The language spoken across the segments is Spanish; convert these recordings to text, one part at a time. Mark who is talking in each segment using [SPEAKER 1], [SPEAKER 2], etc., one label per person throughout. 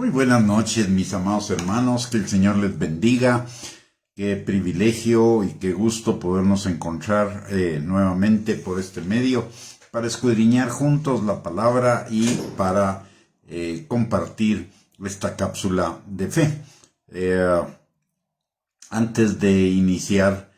[SPEAKER 1] Muy buenas noches, mis amados hermanos, que el Señor les bendiga. Qué privilegio y qué gusto podernos encontrar nuevamente por este medio para escudriñar juntos la palabra y para compartir esta cápsula de fe. Antes de iniciar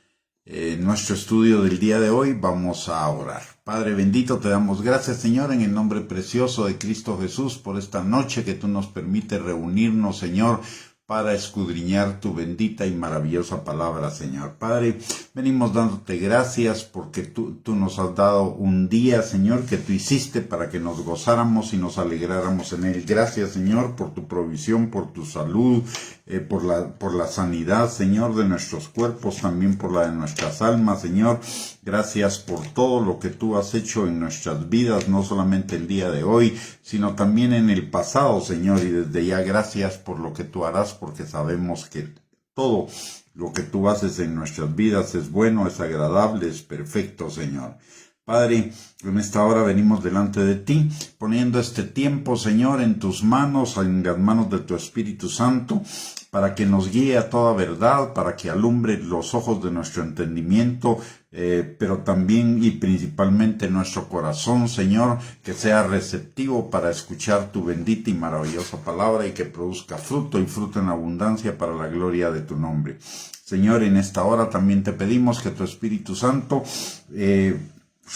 [SPEAKER 1] nuestro estudio del día de hoy, vamos a orar. Padre bendito, te damos gracias, Señor, en el nombre precioso de Cristo Jesús, por esta noche que tú nos permites reunirnos, Señor, para escudriñar tu bendita y maravillosa palabra, Señor. Padre, venimos dándote gracias porque tú nos has dado un día, Señor, que tú hiciste para que nos gozáramos y nos alegráramos en él. Gracias, Señor, por tu provisión, por tu salud, por la sanidad, Señor, de nuestros cuerpos, también por la de nuestras almas, Señor. Gracias por todo lo que tú has hecho en nuestras vidas, no solamente el día de hoy, sino también en el pasado, Señor, y desde ya gracias por lo que tú harás, porque sabemos que todo lo que tú haces en nuestras vidas es bueno, es agradable, es perfecto, Señor. Padre, en esta hora venimos delante de ti, poniendo este tiempo, Señor, en tus manos, en las manos de tu Espíritu Santo, para que nos guíe a toda verdad, para que alumbre los ojos de nuestro entendimiento, pero también y principalmente nuestro corazón, Señor, que sea receptivo para escuchar tu bendita y maravillosa palabra y que produzca fruto y fruto en abundancia para la gloria de tu nombre. Señor, en esta hora también te pedimos que tu Espíritu Santo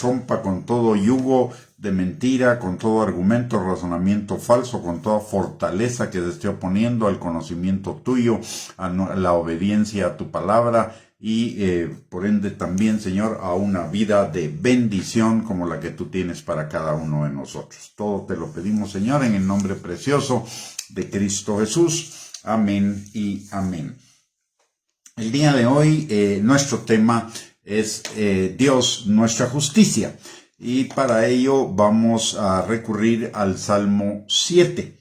[SPEAKER 1] rompa con todo yugo de mentira, con todo argumento, razonamiento falso, con toda fortaleza que se esté oponiendo al conocimiento tuyo, a la obediencia a tu palabra y por ende también, Señor, a una vida de bendición como la que tú tienes para cada uno de nosotros. Todo te lo pedimos, Señor, en el nombre precioso de Cristo Jesús. Amén y amén. El día de hoy nuestro tema es Dios, nuestra justicia. Y para ello vamos a recurrir al Salmo 7.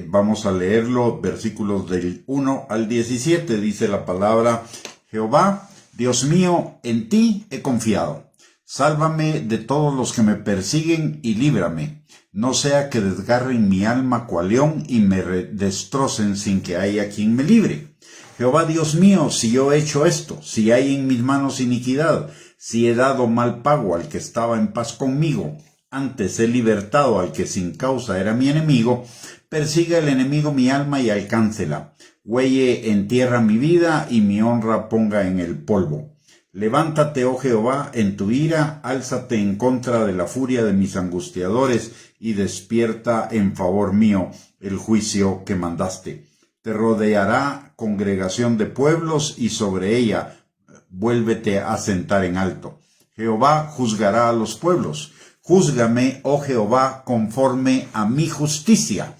[SPEAKER 1] Vamos a leerlo, versículos del 1 al 17. Dice la palabra: Jehová, Dios mío, en ti he confiado. Sálvame de todos los que me persiguen y líbrame. No sea que desgarren mi alma cual león y me destrocen sin que haya quien me libre. Jehová Dios mío, si yo he hecho esto, si hay en mis manos iniquidad, si he dado mal pago al que estaba en paz conmigo, antes he libertado al que sin causa era mi enemigo, persiga el enemigo mi alma y alcáncela, huelle en tierra mi vida y mi honra ponga en el polvo. Levántate, oh Jehová, en tu ira, álzate en contra de la furia de mis angustiadores y despierta en favor mío el juicio que mandaste. Te rodeará congregación de pueblos y sobre ella vuélvete a sentar en alto. Jehová juzgará a los pueblos. Júzgame, oh Jehová, conforme a mi justicia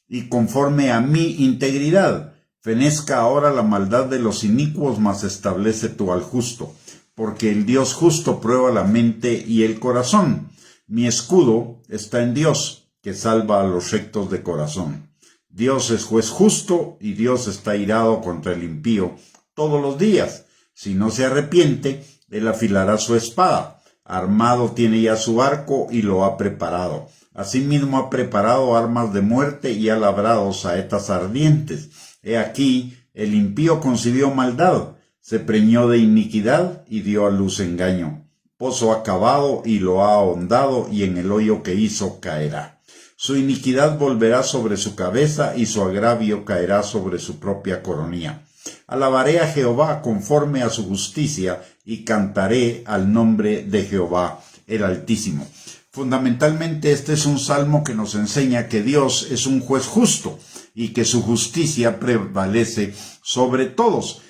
[SPEAKER 1] y conforme a mi integridad. Fenezca ahora la maldad de los inicuos, mas establece tú al justo. Porque el Dios justo prueba la mente y el corazón. Mi escudo está en Dios, que salva a los rectos de corazón. Dios es juez justo y Dios está irado contra el impío todos los días. Si no se arrepiente, él afilará su espada. Armado tiene ya su arco y lo ha preparado. Asimismo ha preparado armas de muerte y ha labrado saetas ardientes. He aquí, el impío concibió maldad, se preñó de iniquidad y dio a luz engaño. Pozo ha cavado y lo ha ahondado y en el hoyo que hizo caerá. Su iniquidad volverá sobre su cabeza y su agravio caerá sobre su propia coronilla. Alabaré a Jehová conforme a su justicia y cantaré al nombre de Jehová el Altísimo. Fundamentalmente este es un salmo que nos enseña que Dios es un juez justo y que su justicia prevalece sobre todos,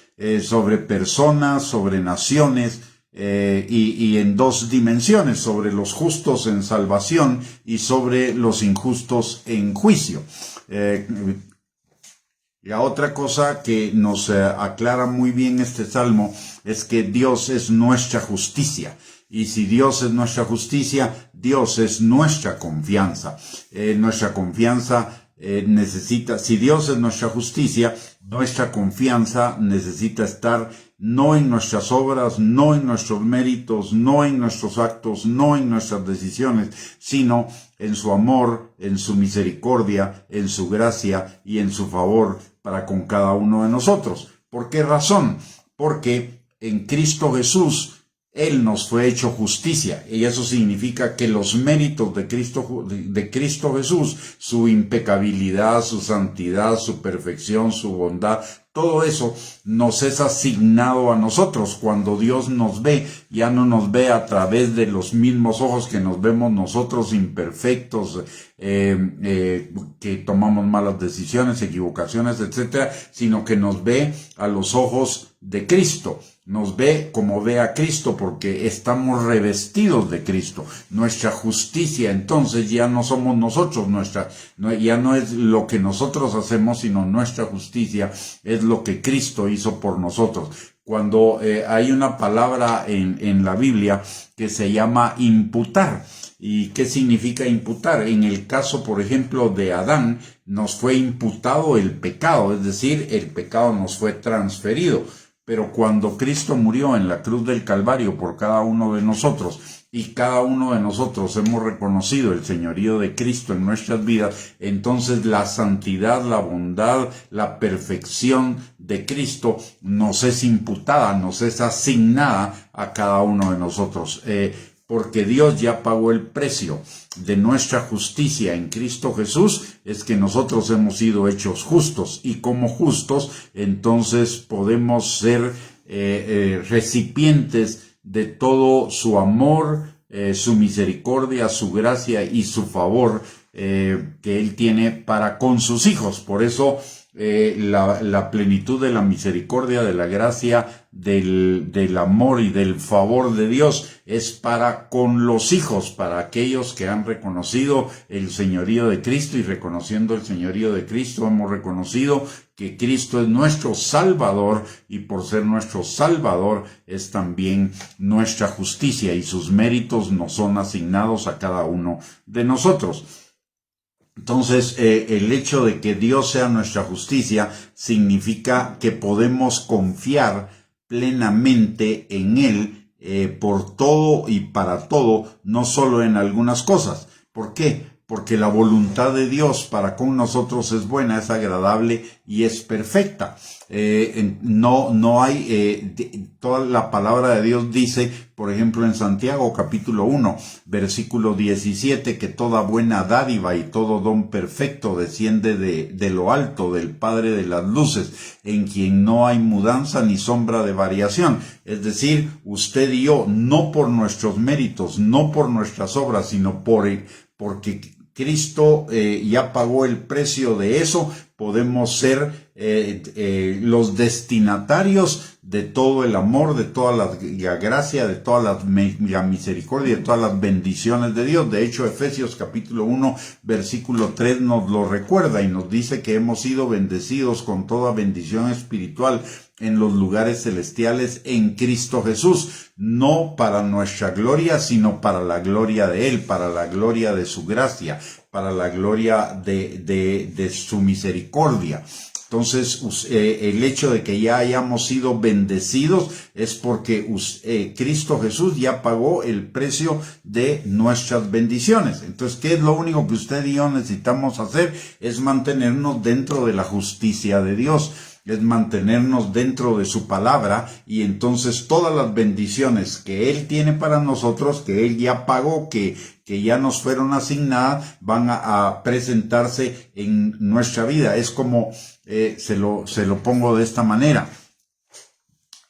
[SPEAKER 1] sobre personas, sobre naciones, y en dos dimensiones, sobre los justos en salvación y sobre los injustos en juicio. La otra cosa que nos aclara muy bien este salmo es que Dios es nuestra justicia. Y si Dios es nuestra justicia, Dios es nuestra confianza. Nuestra confianza si Dios es nuestra justicia, nuestra confianza necesita estar no en nuestras obras, no en nuestros méritos, no en nuestros actos, no en nuestras decisiones, sino en su amor, en su misericordia, en su gracia y en su favor para con cada uno de nosotros. ¿Por qué razón? Porque en Cristo Jesús Él nos fue hecho justicia, y eso significa que los méritos de Cristo Jesús, su impecabilidad, su santidad, su perfección, su bondad, todo eso nos es asignado a nosotros. Cuando Dios nos ve, ya no nos ve a través de los mismos ojos que nos vemos nosotros imperfectos, que tomamos malas decisiones, equivocaciones, etcétera, sino que nos ve a los ojos de Cristo. Nos ve como ve a Cristo, porque estamos revestidos de Cristo. Nuestra justicia, entonces, ya no somos nosotros, ya no es lo que nosotros hacemos, sino nuestra justicia es lo que Cristo hizo por nosotros. Cuando hay una palabra en la Biblia que se llama imputar. ¿Y qué significa imputar? En el caso, por ejemplo, de Adán, nos fue imputado el pecado, es decir, el pecado nos fue transferido. Pero cuando Cristo murió en la cruz del Calvario por cada uno de nosotros, y cada uno de nosotros hemos reconocido el señorío de Cristo en nuestras vidas, entonces la santidad, la bondad, la perfección de Cristo nos es imputada, nos es asignada a cada uno de nosotros. Porque Dios ya pagó el precio de nuestra justicia en Cristo Jesús, es que nosotros hemos sido hechos justos, y como justos entonces podemos ser recipientes de todo su amor, su misericordia, su gracia y su favor que Él tiene para con sus hijos. Por eso la plenitud de la misericordia, de la gracia, del amor y del favor de Dios es para con los hijos, para aquellos que han reconocido el señorío de Cristo, y reconociendo el señorío de Cristo hemos reconocido que Cristo es nuestro Salvador, y por ser nuestro Salvador es también nuestra justicia, y sus méritos nos son asignados a cada uno de nosotros. Entonces, el hecho de que Dios sea nuestra justicia significa que podemos confiar plenamente en Él por todo y para todo, no solo en algunas cosas. ¿Por qué? Porque la voluntad de Dios para con nosotros es buena, es agradable y es perfecta. No hay, toda la palabra de Dios dice, por ejemplo, en Santiago capítulo 1, versículo 17, que toda buena dádiva y todo don perfecto desciende de lo alto, del Padre de las luces, en quien no hay mudanza ni sombra de variación. Es decir, usted y yo, no por nuestros méritos, no por nuestras obras, sino porque Cristo ya pagó el precio de eso, podemos ser los destinatarios de todo el amor, de toda la gracia, de toda la misericordia, de todas las bendiciones de Dios. De hecho, Efesios capítulo 1, versículo 3 nos lo recuerda y nos dice que hemos sido bendecidos con toda bendición espiritual en los lugares celestiales en Cristo Jesús, no para nuestra gloria, sino para la gloria de Él, para la gloria de su gracia, para la gloria de su misericordia. Entonces, el hecho de que ya hayamos sido bendecidos es porque Cristo Jesús ya pagó el precio de nuestras bendiciones. Entonces, ¿qué es lo único que usted y yo necesitamos hacer? Es mantenernos dentro de la justicia de Dios. Es mantenernos dentro de su palabra, y entonces todas las bendiciones que Él tiene para nosotros, que Él ya pagó, que ya nos fueron asignadas, van a presentarse en nuestra vida. Es como, se lo pongo de esta manera.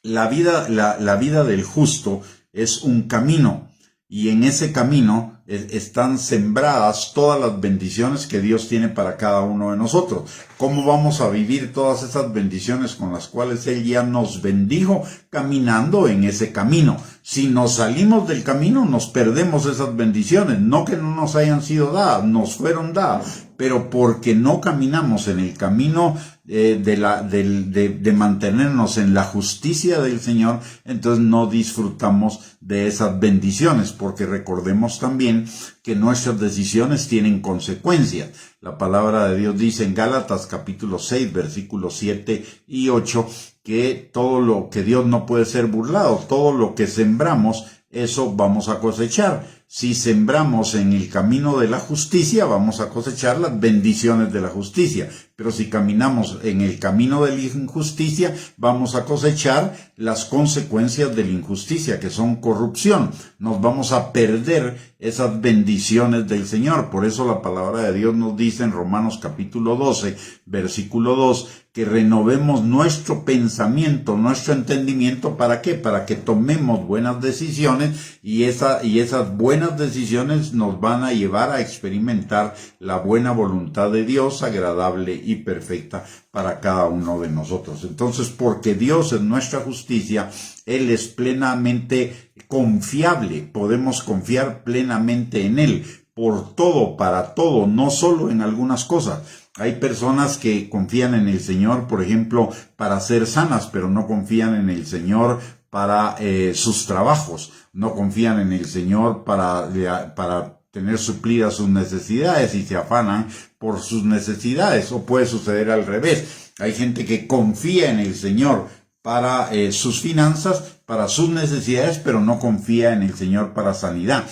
[SPEAKER 1] La vida del justo es un camino, y en ese camino están sembradas todas las bendiciones que Dios tiene para cada uno de nosotros. ¿Cómo vamos a vivir todas esas bendiciones con las cuales Él ya nos bendijo? Caminando en ese camino. Si nos salimos del camino, nos perdemos esas bendiciones. No que no nos hayan sido dadas, nos fueron dadas, pero porque no caminamos en el camino de mantenernos en la justicia del Señor, entonces no disfrutamos de esas bendiciones, porque recordemos también también que nuestras decisiones tienen consecuencias. La palabra de Dios dice en Gálatas capítulo 6, versículos 7 y 8, que todo lo que Dios no puede ser burlado, todo lo que sembramos, eso vamos a cosechar. Si sembramos en el camino de la justicia, vamos a cosechar las bendiciones de la justicia. Pero si caminamos en el camino de la injusticia, vamos a cosechar las consecuencias de la injusticia, que son corrupción. Nos vamos a perder esas bendiciones del Señor. Por eso la palabra de Dios nos dice en Romanos capítulo 12, versículo 2, que renovemos nuestro pensamiento, nuestro entendimiento. ¿Para qué? Para que tomemos buenas decisiones y esas buenas decisiones nos van a llevar a experimentar la buena voluntad de Dios, agradable y perfecta para cada uno de nosotros. Entonces, porque Dios es nuestra justicia, Él es plenamente confiable, podemos confiar plenamente en Él, por todo, para todo, no solo en algunas cosas. Hay personas que confían en el Señor, por ejemplo, para ser sanas, pero no confían en el Señor para sus trabajos, no confían en el Señor para tener suplidas sus necesidades y se afanan por sus necesidades, o puede suceder al revés. Hay gente que confía en el Señor para sus finanzas, para sus necesidades, pero no confía en el Señor para sanidad.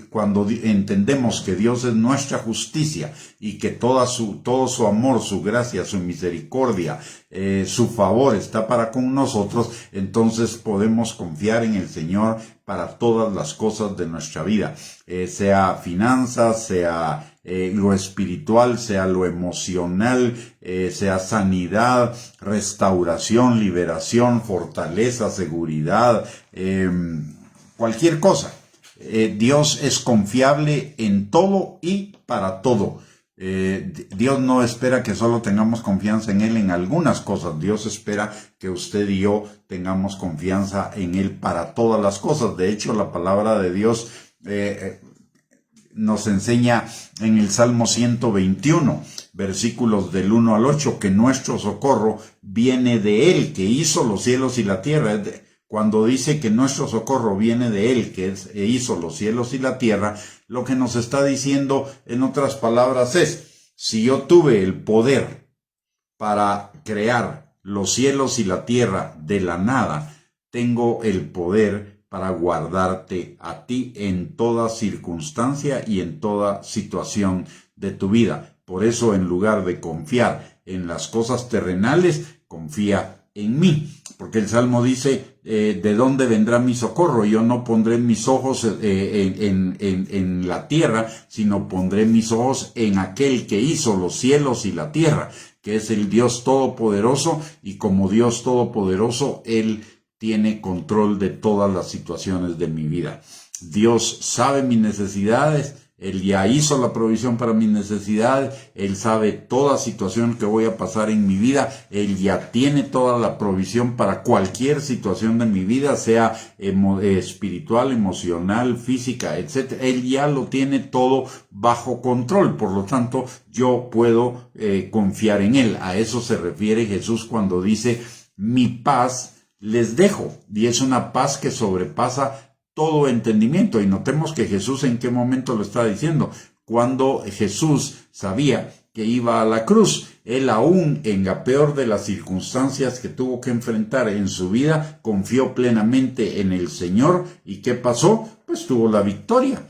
[SPEAKER 1] Cuando entendemos que Dios es nuestra justicia y que todo su amor, su gracia, su misericordia, su favor está para con nosotros, entonces podemos confiar en el Señor para todas las cosas de nuestra vida, sea finanzas, sea lo espiritual, sea lo emocional, sea sanidad, restauración, liberación, fortaleza, seguridad, cualquier cosa. Dios es confiable en todo y para todo. Dios no espera que solo tengamos confianza en Él en algunas cosas. Dios espera que usted y yo tengamos confianza en Él para todas las cosas. De hecho, la palabra de Dios nos enseña en el Salmo 121, versículos del 1 al 8, que nuestro socorro viene de Él, que hizo los cielos y la tierra. Cuando dice que nuestro socorro viene de Él, que hizo los cielos y la tierra, lo que nos está diciendo, en otras palabras, es: si yo tuve el poder para crear los cielos y la tierra de la nada, tengo el poder para guardarte a ti en toda circunstancia y en toda situación de tu vida. Por eso, en lugar de confiar en las cosas terrenales, confía en mí. Porque el Salmo dice, ¿de dónde vendrá mi socorro? Yo no pondré mis ojos en la tierra, sino pondré mis ojos en aquel que hizo los cielos y la tierra, que es el Dios Todopoderoso, y como Dios Todopoderoso, Él tiene control de todas las situaciones de mi vida. Dios sabe mis necesidades, Él ya hizo la provisión para mis necesidades, Él sabe toda situación que voy a pasar en mi vida, Él ya tiene toda la provisión para cualquier situación de mi vida, sea espiritual, emocional, física, etc. Él ya lo tiene todo bajo control, por lo tanto yo puedo confiar en Él. A eso se refiere Jesús cuando dice, mi paz les dejo, y es una paz que sobrepasa todo entendimiento. Y notemos que Jesús, ¿en qué momento lo está diciendo? Cuando Jesús sabía que iba a la cruz. Él, aún en la peor de las circunstancias que tuvo que enfrentar en su vida, confió plenamente en el Señor. ¿Y qué pasó? Pues tuvo la victoria.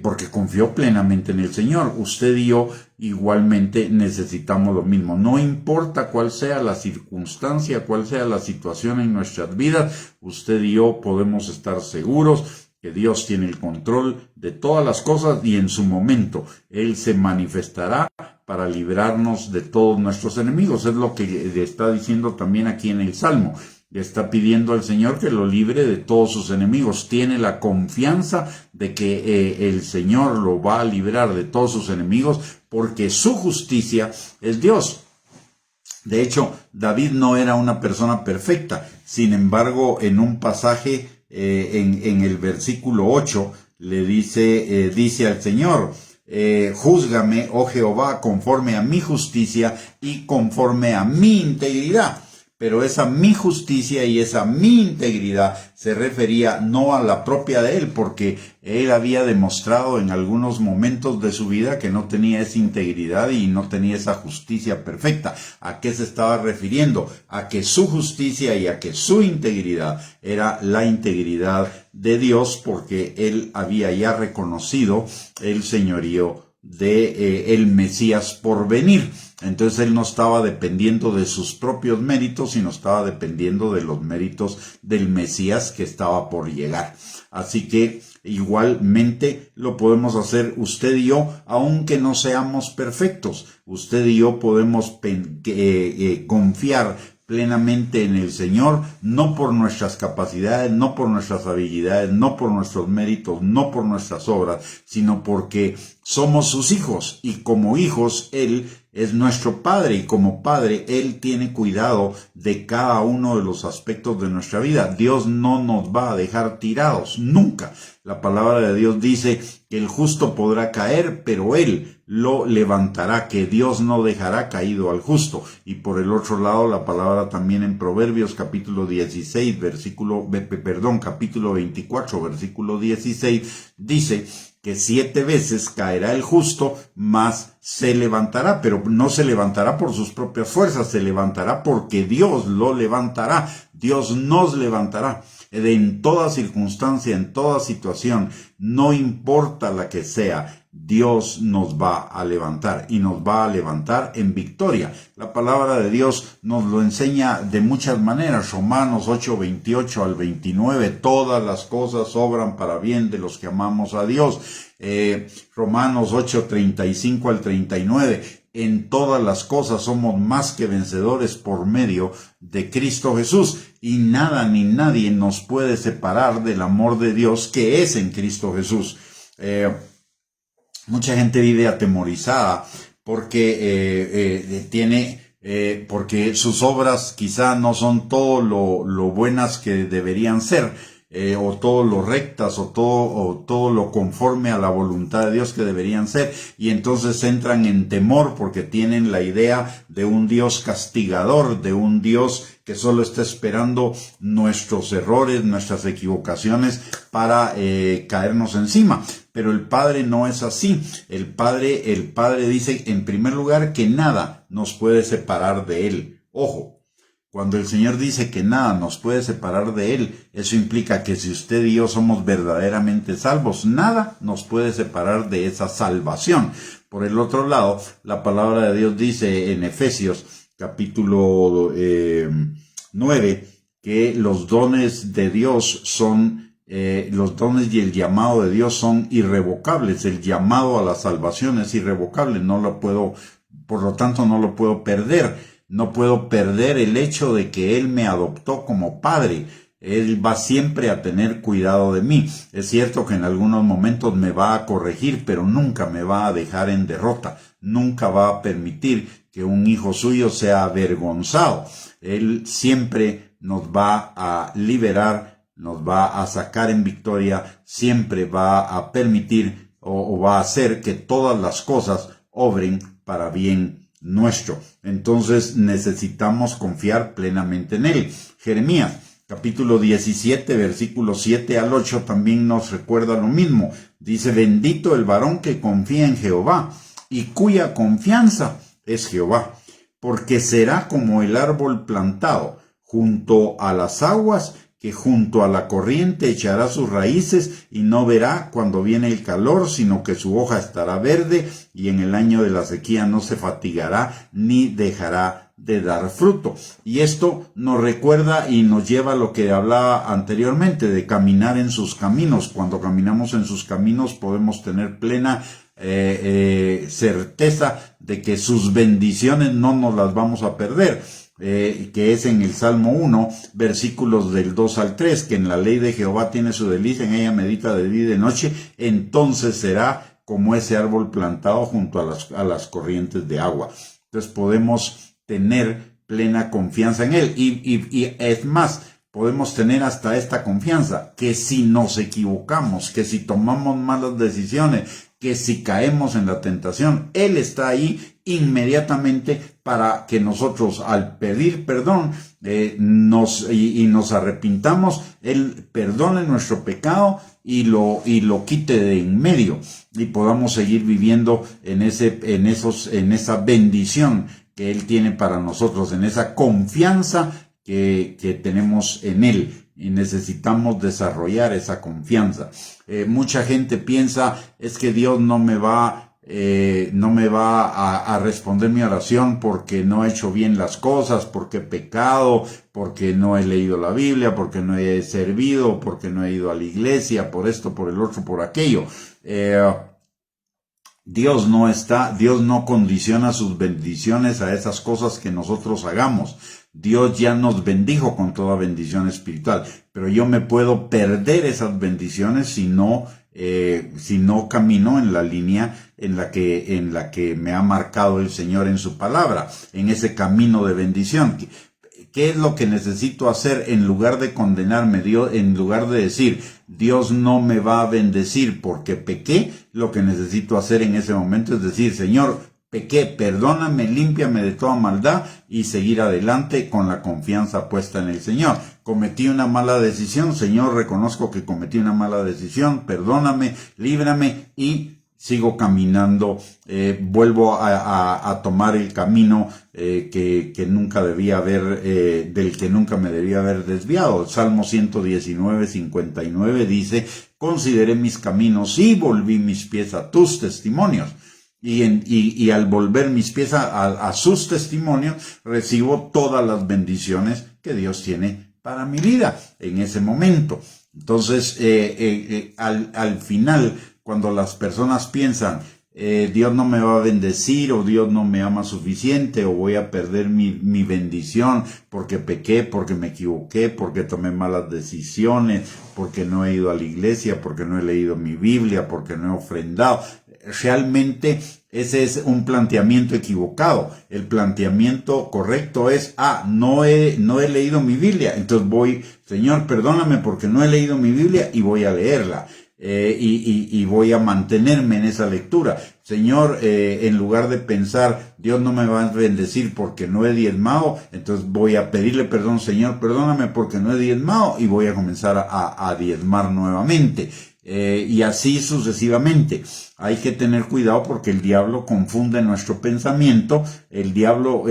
[SPEAKER 1] Porque confió plenamente en el Señor. Usted y yo igualmente necesitamos lo mismo. No importa cuál sea la circunstancia, cuál sea la situación en nuestras vidas, usted y yo podemos estar seguros que Dios tiene el control de todas las cosas, y en su momento Él se manifestará para librarnos de todos nuestros enemigos. Es lo que le está diciendo también aquí en el Salmo. Le está pidiendo al Señor que lo libre de todos sus enemigos. Tiene la confianza de que el Señor lo va a librar de todos sus enemigos, porque su justicia es Dios. De hecho, David no era una persona perfecta. Sin embargo, en un pasaje, en el versículo 8, le dice al Señor, júzgame, oh Jehová, conforme a mi justicia y conforme a mi integridad. pero esa mi justicia y esa mi integridad se refería no a la propia de él, porque él había demostrado en algunos momentos de su vida que no tenía esa integridad y no tenía esa justicia perfecta. ¿A qué se estaba refiriendo? A que su justicia y a que su integridad era la integridad de Dios, porque él había ya reconocido el señorío de el Mesías por venir. Entonces él no estaba dependiendo de sus propios méritos, sino estaba dependiendo de los méritos del Mesías que estaba por llegar. Así que igualmente lo podemos hacer usted y yo, aunque no seamos perfectos. Usted y yo podemos confiar plenamente en el Señor, no por nuestras capacidades, no por nuestras habilidades, no por nuestros méritos, no por nuestras obras, sino porque somos sus hijos, y como hijos Él es nuestro Padre, y como Padre Él tiene cuidado de cada uno de los aspectos de nuestra vida. Dios no nos va a dejar tirados, nunca. La palabra de Dios dice que el justo podrá caer, pero Él lo levantará, que Dios no dejará caído al justo. Y por el otro lado, la palabra también en Proverbios capítulo 24, versículo 16, dice que 7 veces caerá el justo, mas se levantará, pero no se levantará por sus propias fuerzas, se levantará porque Dios lo levantará, Dios nos levantará. En toda circunstancia, en toda situación, no importa la que sea, Dios nos va a levantar, y nos va a levantar en victoria. La palabra de Dios nos lo enseña de muchas maneras. Romanos 8:28 al 29, todas las cosas obran para bien de los que amamos a Dios. Romanos 8:35 al 39, en todas las cosas somos más que vencedores por medio de Cristo Jesús, y nada ni nadie nos puede separar del amor de Dios que es en Cristo Jesús. Mucha gente vive atemorizada porque porque sus obras quizá no son todo lo buenas que deberían ser, o todo lo rectas, o todo lo conforme a la voluntad de Dios que deberían ser, y entonces entran en temor porque tienen la idea de un Dios castigador, de un Dios que solo está esperando nuestros errores, nuestras equivocaciones para caernos encima. Pero el Padre no es así. El Padre dice en primer lugar que nada nos puede separar de Él. Ojo, cuando el Señor dice que nada nos puede separar de Él, eso implica que si usted y yo somos verdaderamente salvos, nada nos puede separar de esa salvación. Por el otro lado, la palabra de Dios dice en Efesios capítulo 9, que los dones de Dios son los dones y el llamado de Dios son irrevocables. El llamado a la salvación es irrevocable, por lo tanto no lo puedo perder. No puedo perder el hecho de que Él me adoptó como padre. Él va siempre a tener cuidado de mí. Es cierto que en algunos momentos me va a corregir, pero nunca me va a dejar en derrota. Nunca va a permitir que un hijo suyo sea avergonzado. Él siempre nos va a liberar, nos va a sacar en victoria, siempre va a permitir o va a hacer que todas las cosas obren para bien nuestro. Entonces necesitamos confiar plenamente en Él. Jeremías capítulo 17, versículos 7 al 8 también nos recuerda lo mismo. Dice: bendito el varón que confía en Jehová y cuya confianza es Jehová, porque será como el árbol plantado junto a las aguas, que junto a la corriente echará sus raíces y no verá cuando viene el calor, sino que su hoja estará verde, y en el año de la sequía no se fatigará ni dejará de dar fruto. Y esto nos recuerda y nos lleva a lo que hablaba anteriormente, de caminar en sus caminos. Cuando caminamos en sus caminos podemos tener plena certeza de que sus bendiciones no nos las vamos a perder. Que es en el Salmo 1, versículos del 2 al 3, que en la ley de Jehová tiene su delicia, en ella medita de día y de noche, entonces será como ese árbol plantado junto a las corrientes de agua. Entonces podemos tener plena confianza en Él, y es más, podemos tener hasta esta confianza, que si nos equivocamos, que si tomamos malas decisiones, que si caemos en la tentación, Él está ahí inmediatamente para que nosotros al pedir perdón nos arrepintamos, Él perdone nuestro pecado y lo quite de en medio y podamos seguir viviendo en esa bendición que Él tiene para nosotros, en esa confianza que tenemos en Él. Y necesitamos desarrollar esa confianza. Mucha gente piensa, es que Dios no me va a responder mi oración porque no he hecho bien las cosas, porque he pecado, porque no he leído la Biblia, porque no he servido, porque no he ido a la iglesia, por esto, por el otro, por aquello. Dios no condiciona sus bendiciones a esas cosas que nosotros hagamos. Dios ya nos bendijo con toda bendición espiritual, pero yo me puedo perder esas bendiciones si no camino en la línea en la que me ha marcado el Señor en su palabra, en ese camino de bendición. ¿Qué es lo que necesito hacer en lugar de condenarme, en lugar de decir, Dios no me va a bendecir porque pequé? Lo que necesito hacer en ese momento es decir, Señor, pequé, perdóname, límpiame de toda maldad y seguir adelante con la confianza puesta en el Señor. Cometí una mala decisión, Señor, reconozco que cometí una mala decisión, perdóname, líbrame y sigo caminando, vuelvo a tomar el camino que nunca debía haber, del que nunca me debía haber desviado. Salmo 119:59 dice, consideré mis caminos y volví mis pies a tus testimonios. Y al volver mis pies a sus testimonios, recibo todas las bendiciones que Dios tiene para mi vida en ese momento. Entonces, al final, cuando las personas piensan, Dios no me va a bendecir o Dios no me ama suficiente o voy a perder mi bendición porque pequé, porque me equivoqué, porque tomé malas decisiones, porque no he ido a la iglesia, porque no he leído mi Biblia, porque no he ofrendado. Realmente ese es un planteamiento equivocado. El planteamiento correcto es, no he leído mi Biblia, entonces voy, Señor, perdóname porque no he leído mi Biblia y voy a leerla. Y voy a mantenerme en esa lectura. Señor, en lugar de pensar, Dios no me va a bendecir porque no he diezmado, entonces voy a pedirle perdón, Señor, perdóname porque no he diezmado y voy a comenzar a diezmar nuevamente. Y así sucesivamente. Hay que tener cuidado porque el diablo confunde nuestro pensamiento. El diablo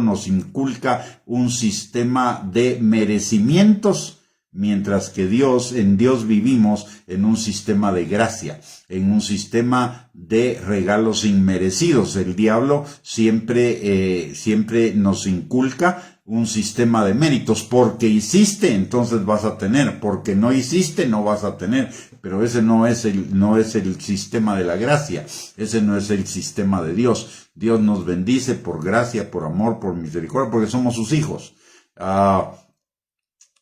[SPEAKER 1] nos inculca un sistema de merecimientos, mientras que en Dios vivimos en un sistema de gracia, en un sistema de regalos inmerecidos. El diablo siempre nos inculca un sistema de méritos. Porque hiciste, entonces vas a tener. Porque no hiciste, no vas a tener. Pero ese no es el sistema de la gracia. Ese no es el sistema de Dios. Dios nos bendice por gracia, por amor, por misericordia, porque somos sus hijos.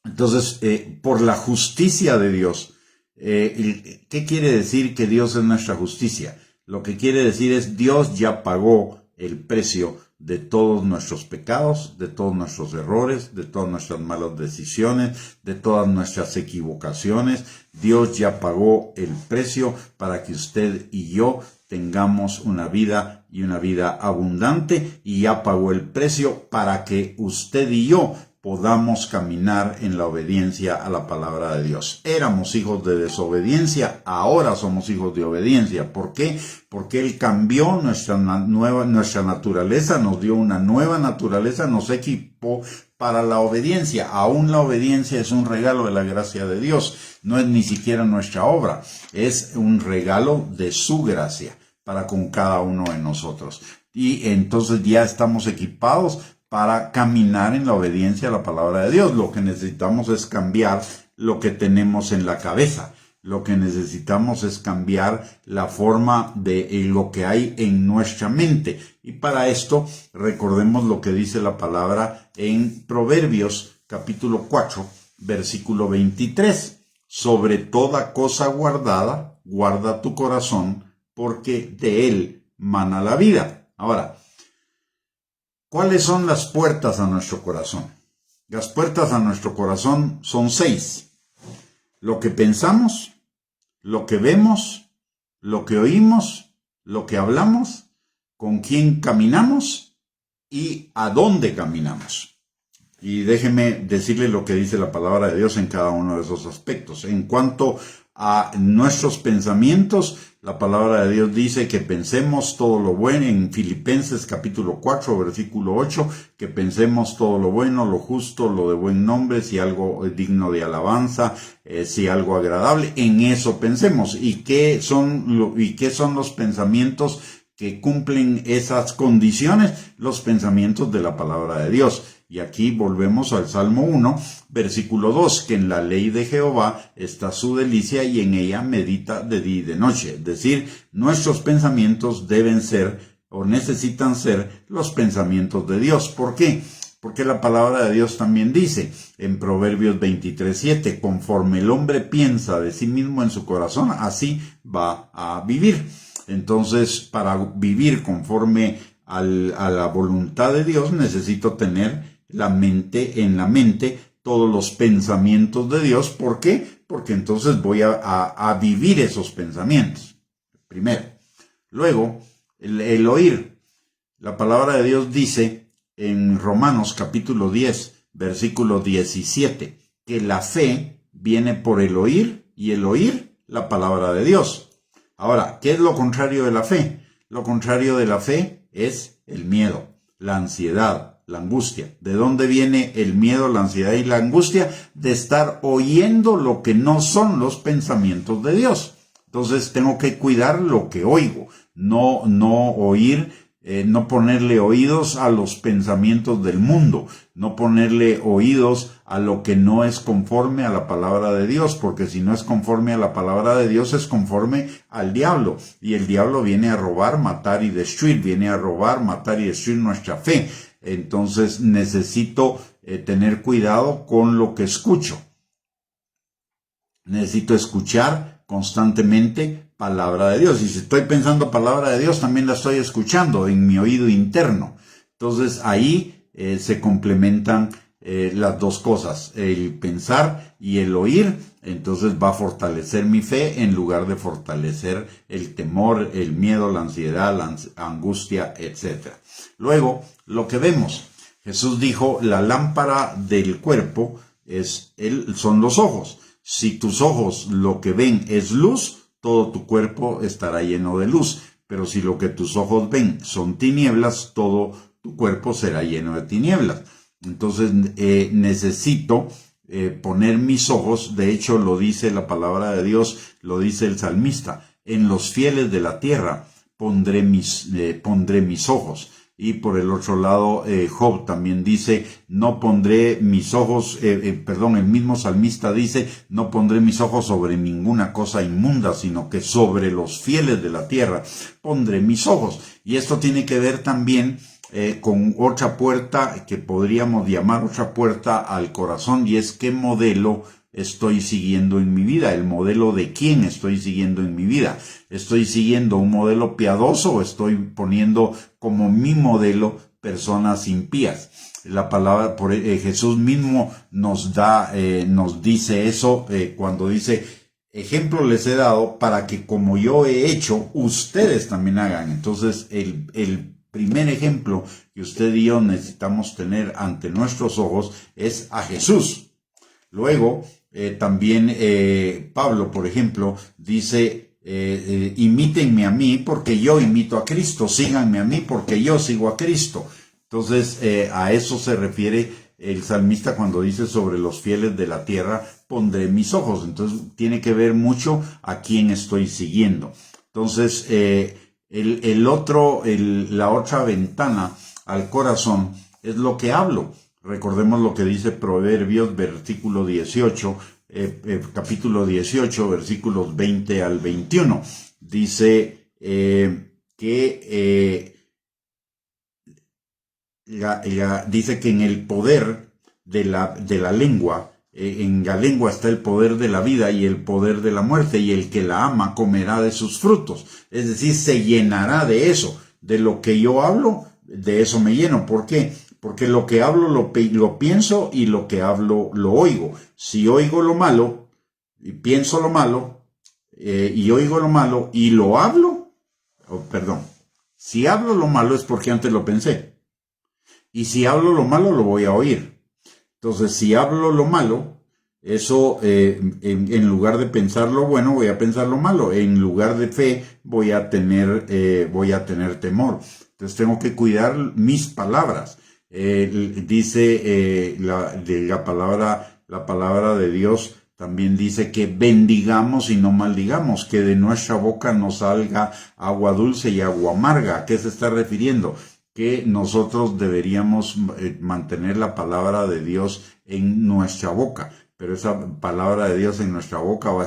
[SPEAKER 1] Entonces, por la justicia de Dios, ¿qué quiere decir que Dios es nuestra justicia? Lo que quiere decir es Dios ya pagó el precio de todos nuestros pecados, de todos nuestros errores, de todas nuestras malas decisiones, de todas nuestras equivocaciones. Dios ya pagó el precio para que usted y yo tengamos una vida y una vida abundante, y ya pagó el precio para que usted y yo podamos caminar en la obediencia a la palabra de Dios. Éramos hijos de desobediencia, ahora somos hijos de obediencia. ¿Por qué? Porque Él cambió nuestra naturaleza, nos dio una nueva naturaleza, nos equipó para la obediencia. Aún la obediencia es un regalo de la gracia de Dios, no es ni siquiera nuestra obra, es un regalo de su gracia para con cada uno de nosotros. Y entonces ya estamos equipados para caminar en la obediencia a la palabra de Dios. Lo que necesitamos es cambiar lo que tenemos en la cabeza. Lo que necesitamos es cambiar la forma de lo que hay en nuestra mente. Y para esto, recordemos lo que dice la palabra en Proverbios, capítulo 4, versículo 23. Sobre toda cosa guardada, guarda tu corazón, porque de él mana la vida. Ahora, ¿cuáles son las puertas a nuestro corazón? Las puertas a nuestro corazón son 6. Lo que pensamos, lo que vemos, lo que oímos lo que hablamos, con quién caminamos y a dónde caminamos. Y déjeme decirle lo que dice la palabra de Dios en cada uno de esos aspectos. En cuanto a nuestros pensamientos, la palabra de Dios dice que pensemos todo lo bueno, en Filipenses capítulo 4, versículo 8, que pensemos todo lo bueno, lo justo, lo de buen nombre, si algo es digno de alabanza, si algo agradable, en eso pensemos. ¿Y qué son los pensamientos que cumplen esas condiciones? Los pensamientos de la palabra de Dios. Y aquí volvemos al Salmo 1, versículo 2, que en la ley de Jehová está su delicia y en ella medita de día y de noche. Es decir, nuestros pensamientos deben ser o necesitan ser los pensamientos de Dios. ¿Por qué? Porque la palabra de Dios también dice en Proverbios 23:7, conforme el hombre piensa de sí mismo en su corazón, así va a vivir. Entonces, para vivir conforme a la voluntad de Dios, necesito tener en la mente todos los pensamientos de Dios. ¿Por qué? Porque entonces voy a vivir esos pensamientos. Primero. Luego, el oír. La palabra de Dios dice en Romanos capítulo 10, versículo 17, que la fe viene por el oír y el oír la palabra de Dios. Ahora, ¿qué es lo contrario de la fe? Lo contrario de la fe es el miedo, la ansiedad, la angustia. ¿De dónde viene el miedo, la ansiedad y la angustia? De estar oyendo lo que no son los pensamientos de Dios. Entonces tengo que cuidar lo que oigo, no oír, no ponerle oídos a los pensamientos del mundo, no ponerle oídos a lo que no es conforme a la palabra de Dios, porque si no es conforme a la palabra de Dios es conforme al diablo, y el diablo viene a robar, matar y destruir, viene a robar, matar y destruir nuestra fe. Entonces necesito tener cuidado con lo que escucho. Necesito escuchar constantemente palabra de Dios. Y si estoy pensando palabra de Dios, también la estoy escuchando en mi oído interno. Entonces ahí se complementan las dos cosas, el pensar y el oír. Entonces va a fortalecer mi fe en lugar de fortalecer el temor, el miedo, la ansiedad, la angustia, etc. Luego, lo que vemos. Jesús dijo, la lámpara del cuerpo son los ojos. Si tus ojos lo que ven es luz, todo tu cuerpo estará lleno de luz. Pero si lo que tus ojos ven son tinieblas, todo tu cuerpo será lleno de tinieblas. Entonces necesito poner mis ojos, de hecho lo dice la palabra de Dios, lo dice el salmista, en los fieles de la tierra pondré mis ojos. Y por el otro lado, Job también dice, no pondré mis ojos, el mismo salmista dice, no pondré mis ojos sobre ninguna cosa inmunda, sino que sobre los fieles de la tierra pondré mis ojos. Y esto tiene que ver también con otra puerta que podríamos llamar otra puerta al corazón, y es qué modelo estoy siguiendo en mi vida, el modelo de quién estoy siguiendo en mi vida. ¿Estoy siguiendo un modelo piadoso o estoy poniendo como mi modelo personas impías? La palabra, Jesús mismo nos dice eso cuando dice, ejemplo les he dado para que como yo he hecho, ustedes también hagan. Entonces, el primer ejemplo que usted y yo necesitamos tener ante nuestros ojos es a Jesús. Luego, también Pablo, por ejemplo, dice, imítenme a mí porque yo imito a Cristo, síganme a mí porque yo sigo a Cristo. Entonces, a eso se refiere el salmista cuando dice sobre los fieles de la tierra pondré mis ojos. Entonces, tiene que ver mucho a quién estoy siguiendo. Entonces, la otra ventana al corazón es lo que hablo. Recordemos lo que dice Proverbios, versículo 18, capítulo 18, versículos 20 al 21. Dice dice que en el poder de la lengua, en la lengua está el poder de la vida y el poder de la muerte, y el que la ama comerá de sus frutos. Es decir, se llenará de eso, de lo que yo hablo, de eso me lleno. ¿Por qué? Porque lo que hablo lo pienso y lo que hablo lo oigo. Si oigo lo malo, y pienso lo malo, y oigo lo malo y lo hablo, perdón, si hablo lo malo es porque antes lo pensé. Y si hablo lo malo, lo voy a oír. Entonces, si hablo lo malo, eso, en lugar de pensar lo bueno, voy a pensar lo malo. En lugar de fe, voy a tener temor. Entonces, tengo que cuidar mis palabras. Dice la palabra de Dios también dice que bendigamos y no maldigamos, que de nuestra boca no salga agua dulce y agua amarga. ¿A qué se está refiriendo? Que nosotros deberíamos mantener la palabra de Dios en nuestra boca, pero esa palabra de Dios en nuestra boca va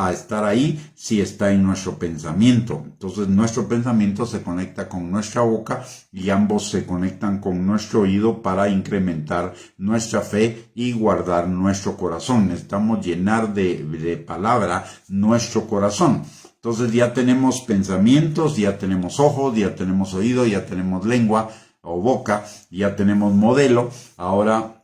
[SPEAKER 1] a estar ahí si está en nuestro pensamiento. Entonces nuestro pensamiento se conecta con nuestra boca y ambos se conectan con nuestro oído para incrementar nuestra fe y guardar nuestro corazón. Necesitamos llenar de palabra nuestro corazón. Entonces ya tenemos pensamientos, ya tenemos ojos, ya tenemos oído, ya tenemos lengua o boca, ya tenemos modelo. Ahora,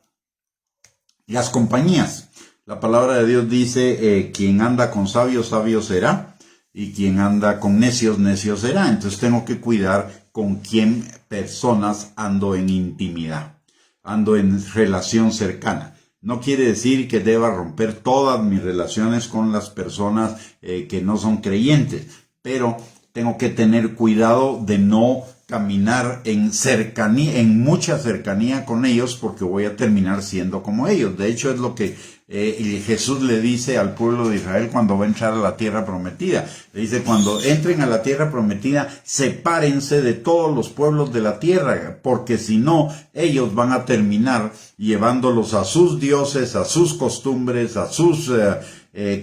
[SPEAKER 1] las compañías. La palabra de Dios dice, quien anda con sabios, sabio será, y quien anda con necios, necio será. Entonces tengo que cuidar con quién personas ando en intimidad, ando en relación cercana. No quiere decir que deba romper todas mis relaciones con las personas que no son creyentes, pero tengo que tener cuidado de no caminar en mucha cercanía con ellos, porque voy a terminar siendo como ellos. De hecho, es lo que Jesús le dice al pueblo de Israel cuando va a entrar a la tierra prometida. Le dice, cuando entren a la tierra prometida, sepárense de todos los pueblos de la tierra, porque si no, ellos van a terminar llevándolos a sus dioses, a sus costumbres, a sus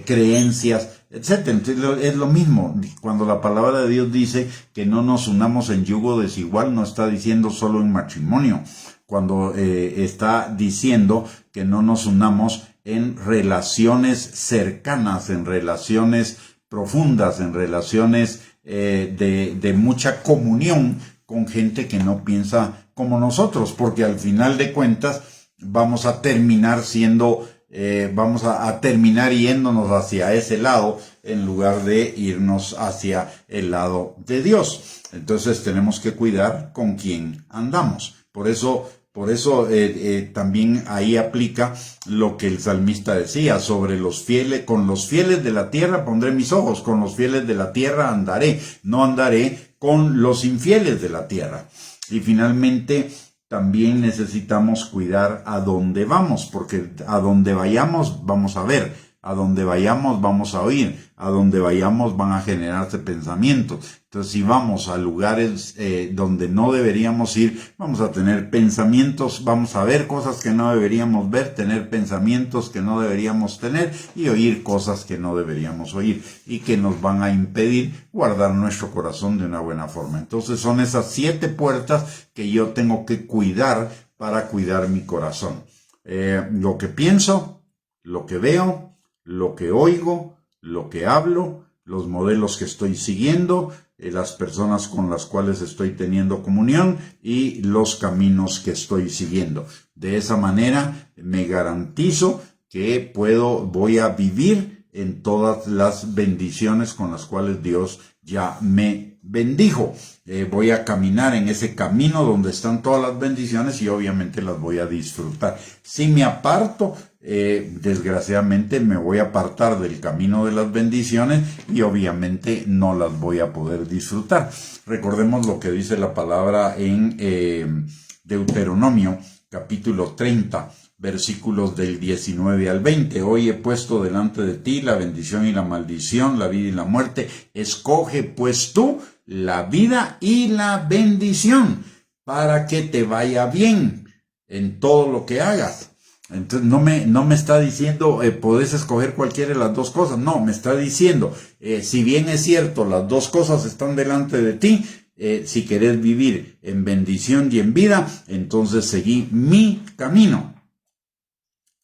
[SPEAKER 1] creencias, etcétera. Entonces, es lo mismo. Cuando la palabra de Dios dice que no nos unamos en yugo desigual, no está diciendo solo en matrimonio. Cuando está diciendo que no nos unamos en relaciones cercanas, en relaciones profundas, en relaciones de mucha comunión con gente que no piensa como nosotros, porque al final de cuentas vamos a terminar terminar yéndonos hacia ese lado en lugar de irnos hacia el lado de Dios. Entonces tenemos que cuidar con quién andamos. Por eso también ahí aplica lo que el salmista decía sobre los fieles. Con los fieles de la tierra pondré mis ojos, con los fieles de la tierra andaré, no andaré con los infieles de la tierra. Y finalmente, también necesitamos cuidar a dónde vamos, porque a donde vayamos vamos a ver, a donde vayamos vamos a oír, a donde vayamos van a generarse pensamientos. Entonces, si vamos a lugares donde no deberíamos ir, vamos a tener pensamientos, vamos a ver cosas que no deberíamos ver, tener pensamientos que no deberíamos tener y oír cosas que no deberíamos oír y que nos van a impedir guardar nuestro corazón de una buena forma. Entonces, son esas 7 puertas que yo tengo que cuidar para cuidar mi corazón. Lo que pienso, lo que veo, lo que oigo, lo que hablo, los modelos que estoy siguiendo, las personas con las cuales estoy teniendo comunión y los caminos que estoy siguiendo. De esa manera me garantizo que voy a vivir en todas las bendiciones con las cuales Dios ya me bendijo. Voy a caminar en ese camino donde están todas las bendiciones y obviamente las voy a disfrutar. Si me aparto, desgraciadamente me voy a apartar del camino de las bendiciones y obviamente no las voy a poder disfrutar. Recordemos lo que dice la palabra en Deuteronomio capítulo 30. Versículos del 19 al 20. Hoy he puesto delante de ti la bendición y la maldición, la vida y la muerte. Escoge pues tú la vida y la bendición para que te vaya bien en todo lo que hagas. Entonces no me está diciendo podés escoger cualquiera de las dos cosas. No, me está diciendo si bien es cierto las dos cosas están delante de ti, si querés vivir en bendición y en vida, entonces seguí mi camino.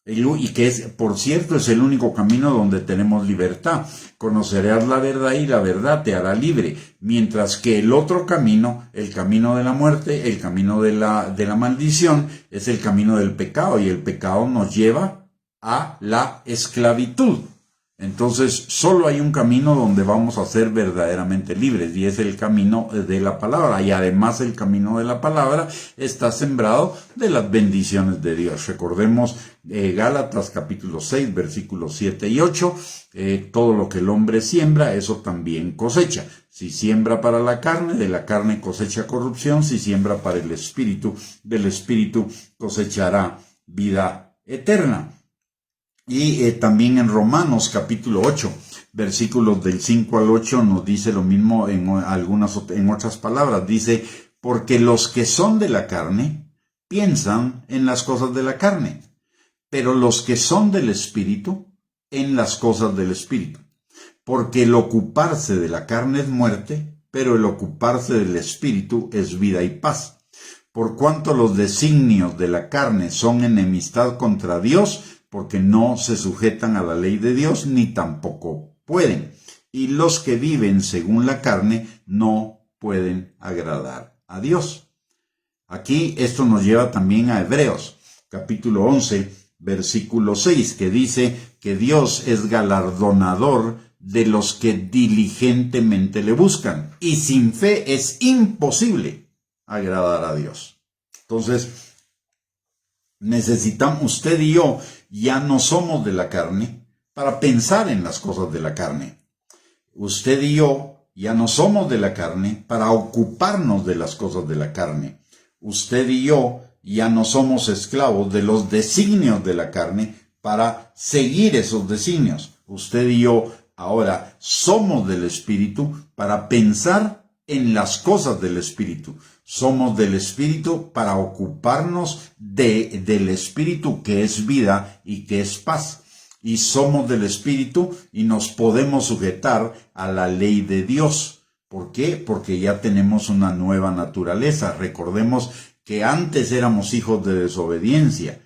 [SPEAKER 1] Y que por cierto, es el único camino donde tenemos libertad. Conocerás la verdad y la verdad te hará libre. Mientras que el otro camino, el camino de la muerte, el camino de la maldición, es el camino del pecado. Y el pecado nos lleva a la esclavitud. Entonces, solo hay un camino donde vamos a ser verdaderamente libres, y es el camino de la palabra. Y además el camino de la palabra está sembrado de las bendiciones de Dios. Recordemos Gálatas capítulo 6, versículos 7 y 8. Todo lo que el hombre siembra, eso también cosecha. Si siembra para la carne, de la carne cosecha corrupción. Si siembra para el espíritu, del espíritu cosechará vida eterna. Y también en Romanos capítulo 8, versículos del 5 al 8 nos dice lo mismo en otras palabras. Dice, porque los que son de la carne piensan en las cosas de la carne, pero los que son del espíritu en las cosas del espíritu. Porque el ocuparse de la carne es muerte, pero el ocuparse del espíritu es vida y paz. Por cuanto los designios de la carne son enemistad contra Dios, porque no se sujetan a la ley de Dios, ni tampoco pueden. Y los que viven según la carne no pueden agradar a Dios. Aquí esto nos lleva también a Hebreos, capítulo 11, versículo 6, que dice que Dios es galardonador de los que diligentemente le buscan. Y sin fe es imposible agradar a Dios. Entonces, necesitamos, usted y yo ya no somos de la carne para pensar en las cosas de la carne. Usted y yo ya no somos de la carne para ocuparnos de las cosas de la carne. Usted y yo ya no somos esclavos de los designios de la carne para seguir esos designios. Usted y yo ahora somos del Espíritu para pensar en las cosas del Espíritu. Somos del Espíritu para ocuparnos del Espíritu, que es vida y que es paz. Y somos del Espíritu y nos podemos sujetar a la ley de Dios. ¿Por qué? Porque ya tenemos una nueva naturaleza. Recordemos que antes éramos hijos de desobediencia,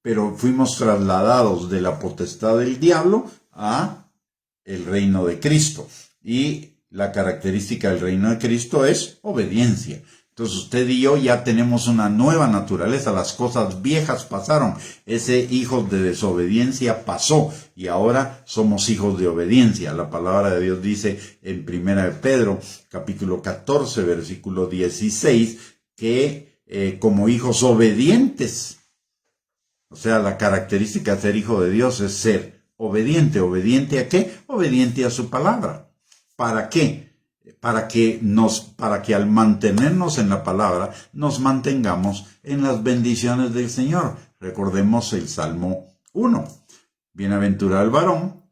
[SPEAKER 1] pero fuimos trasladados de la potestad del diablo a el reino de Cristo. Y la característica del reino de Cristo es obediencia. Entonces usted y yo ya tenemos una nueva naturaleza, las cosas viejas pasaron, ese hijo de desobediencia pasó y ahora somos hijos de obediencia. La palabra de Dios dice en 1 Pedro capítulo 14 versículo 16 que como hijos obedientes, o sea, la característica de ser hijo de Dios es ser obediente. ¿Obediente a qué? Obediente a su palabra. ¿Para qué? Para que al mantenernos en la palabra, nos mantengamos en las bendiciones del Señor. Recordemos el Salmo 1. Bienaventurado el varón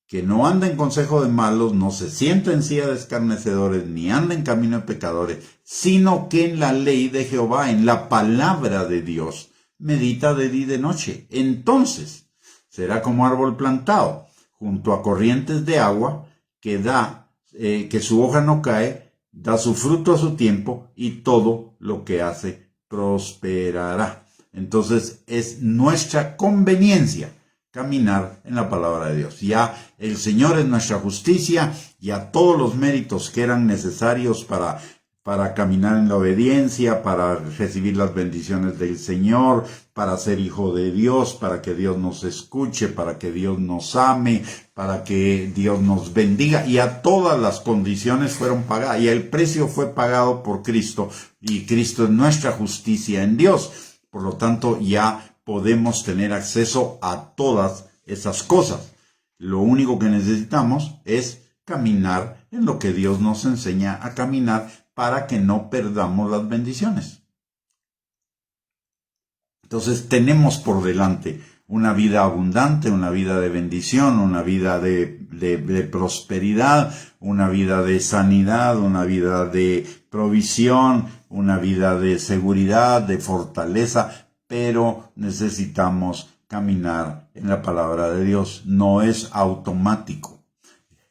[SPEAKER 1] que no anda en consejo de malos, no se sienta en silla de escarnecedores, ni anda en camino de pecadores, sino que en la ley de Jehová, en la palabra de Dios, medita de día y de noche. Entonces será como árbol plantado junto a corrientes de agua, que su hoja no cae, da su fruto a su tiempo, y todo lo que hace prosperará. Entonces es nuestra conveniencia caminar en la palabra de Dios. Ya el Señor es nuestra justicia, ya todos los méritos que eran necesarios para caminar en la obediencia, para recibir las bendiciones del Señor, para ser hijo de Dios, para que Dios nos escuche, para que Dios nos ame, para que Dios nos bendiga. Ya todas las condiciones fueron pagadas, y el precio fue pagado por Cristo, y Cristo es nuestra justicia en Dios. Por lo tanto, ya podemos tener acceso a todas esas cosas. Lo único que necesitamos es caminar en lo que Dios nos enseña a caminar, para que no perdamos las bendiciones. Entonces tenemos por delante una vida abundante, una vida de bendición, una vida de prosperidad, una vida de sanidad, una vida de provisión, una vida de seguridad, de fortaleza, pero necesitamos caminar en la palabra de Dios. No es automático.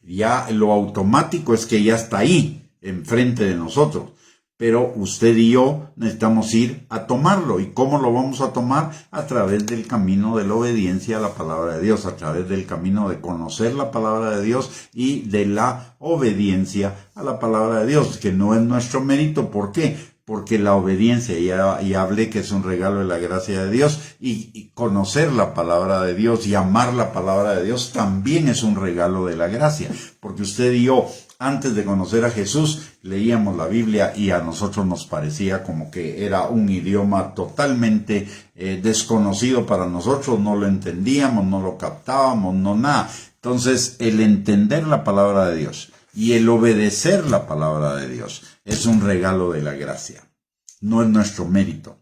[SPEAKER 1] Ya lo automático es que ya está ahí, enfrente de nosotros, pero usted y yo necesitamos ir a tomarlo. ¿Y cómo lo vamos a tomar? A través del camino de la obediencia a la palabra de Dios, a través del camino de conocer la palabra de Dios y de la obediencia a la palabra de Dios, que no es nuestro mérito. ¿Por qué? porque la obediencia, ya hablé que es un regalo de la gracia de Dios, y conocer la palabra de Dios y amar la palabra de Dios también es un regalo de la gracia, porque usted y yo, antes de conocer a Jesús, leíamos la Biblia y a nosotros nos parecía como que era un idioma totalmente desconocido para nosotros, no lo entendíamos, no lo captábamos, no nada. Entonces, el entender la palabra de Dios y el obedecer la palabra de Dios es un regalo de la gracia, no es nuestro mérito.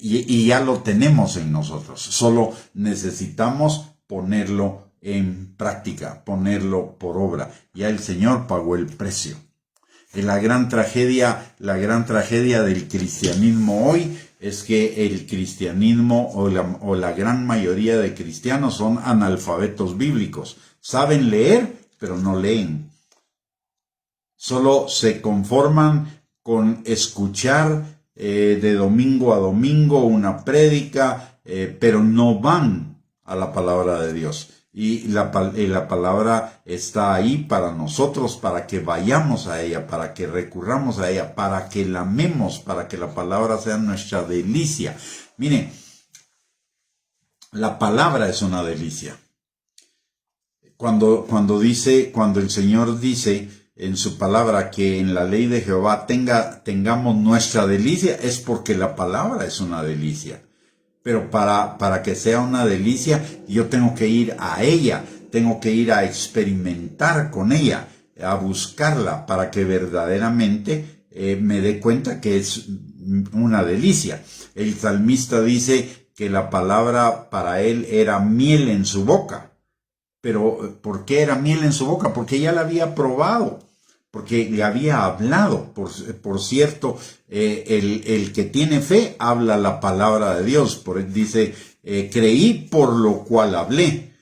[SPEAKER 1] Y ya lo tenemos en nosotros, solo necesitamos ponerlo en práctica, ponerlo por obra. Ya el Señor pagó el precio. La gran tragedia del cristianismo hoy es que el cristianismo o la gran mayoría de cristianos son analfabetos bíblicos. Saben leer, pero no leen. Solo se conforman con escuchar de domingo a domingo una prédica, pero no van a la palabra de Dios. Y la palabra está ahí para nosotros, para que vayamos a ella, para que recurramos a ella, para que la amemos, para que la palabra sea nuestra delicia. Mire, la palabra es una delicia. Cuando el Señor dice en su palabra que en la ley de Jehová tengamos nuestra delicia, es porque la palabra es una delicia. Pero para que sea una delicia, yo tengo que ir a ella, tengo que ir a experimentar con ella, a buscarla, para que verdaderamente me dé cuenta que es una delicia. El salmista dice que la palabra para él era miel en su boca. Pero ¿por qué era miel en su boca? Porque ya la había probado, porque le había hablado. Por cierto, el que tiene fe habla la palabra de Dios. Por él dice, creí por lo cual hablé.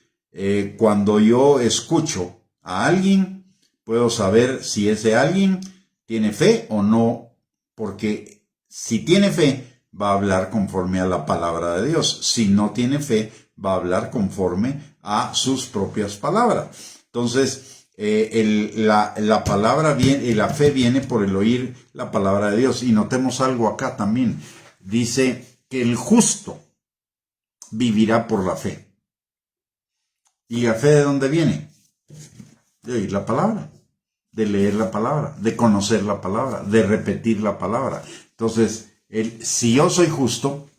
[SPEAKER 1] Cuando yo escucho a alguien, puedo saber si ese alguien tiene fe o no, porque si tiene fe, va a hablar conforme a la palabra de Dios. Si no tiene fe, va a hablar conforme a sus propias palabras. Entonces, la palabra viene, y la fe viene por el oír la palabra de Dios. Y notemos algo acá también. Dice que el justo vivirá por la fe. ¿Y la fe de dónde viene? De oír la palabra, de leer la palabra, de conocer la palabra, de repetir la palabra. Entonces, si yo soy justo,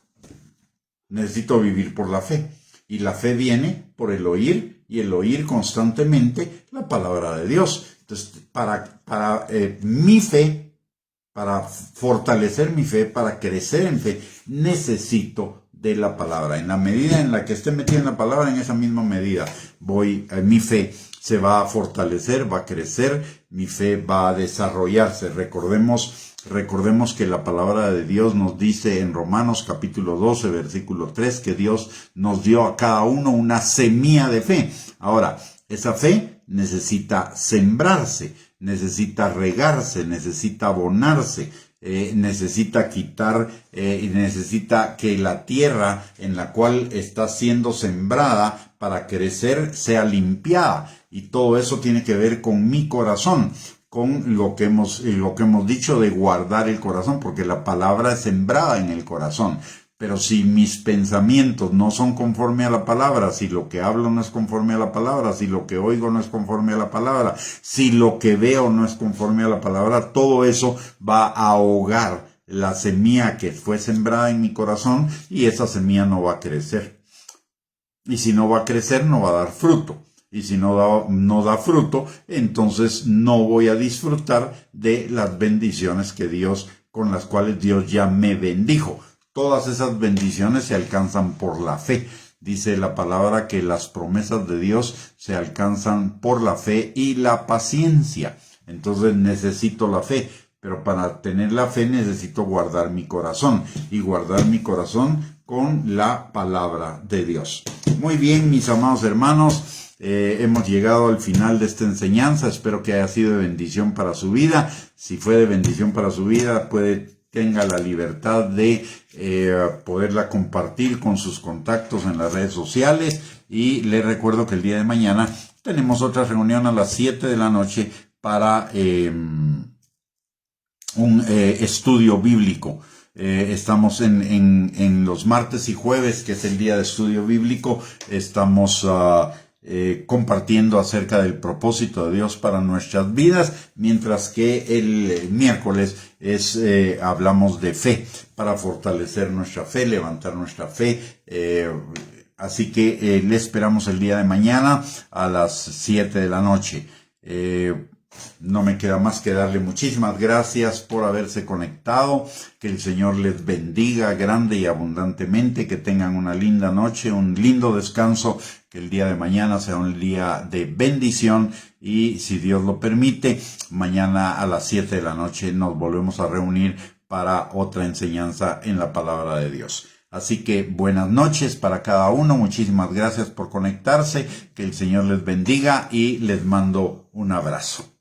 [SPEAKER 1] necesito vivir por la fe. Y la fe viene por el oír, y el oír constantemente la palabra de Dios. Entonces, para mi fe, para fortalecer mi fe, para crecer en fe, necesito de la palabra. En la medida en la que esté metida en la palabra, en esa misma medida mi fe se va a fortalecer, va a crecer, mi fe va a desarrollarse. Recordemos que la palabra de Dios nos dice en Romanos capítulo 12, versículo 3, que Dios nos dio a cada uno una semilla de fe. Ahora, esa fe necesita sembrarse, necesita regarse, necesita abonarse, necesita quitar y necesita que la tierra en la cual está siendo sembrada para crecer sea limpiada. Y todo eso tiene que ver con mi corazón, con lo que hemos dicho de guardar el corazón, porque la palabra es sembrada en el corazón. Pero si mis pensamientos no son conforme a la palabra, si lo que hablo no es conforme a la palabra, si lo que oigo no es conforme a la palabra, si lo que veo no es conforme a la palabra, todo eso va a ahogar la semilla que fue sembrada en mi corazón, y esa semilla no va a crecer. Y si no va a crecer, no va a dar fruto. Y si no da fruto, entonces no voy a disfrutar de las bendiciones con las cuales Dios ya me bendijo. Todas esas bendiciones se alcanzan por la fe. Dice la palabra que las promesas de Dios se alcanzan por la fe y la paciencia. Entonces necesito la fe, pero para tener la fe necesito guardar mi corazón, y guardar mi corazón con la palabra de Dios. Muy bien, mis amados hermanos. Hemos llegado al final de esta enseñanza. Espero que haya sido de bendición para su vida. Si fue de bendición para su vida, tenga la libertad de poderla compartir con sus contactos en las redes sociales. Y les recuerdo que el día de mañana tenemos otra reunión a las 7 de la noche para estudio bíblico. Estamos en los martes y jueves, que es el día de estudio bíblico. Estamos compartiendo acerca del propósito de Dios para nuestras vidas, mientras que el miércoles hablamos de fe, para fortalecer nuestra fe, levantar nuestra fe. Así que le esperamos el día de mañana a las 7 de la noche. No me queda más que darle muchísimas gracias por haberse conectado. Que el Señor les bendiga grande y abundantemente. Que tengan una linda noche, un lindo descanso. Que el día de mañana sea un día de bendición. Y si Dios lo permite, mañana a las 7 de la noche nos volvemos a reunir para otra enseñanza en la palabra de Dios. Así que buenas noches para cada uno. Muchísimas gracias por conectarse. Que el Señor les bendiga y les mando un abrazo.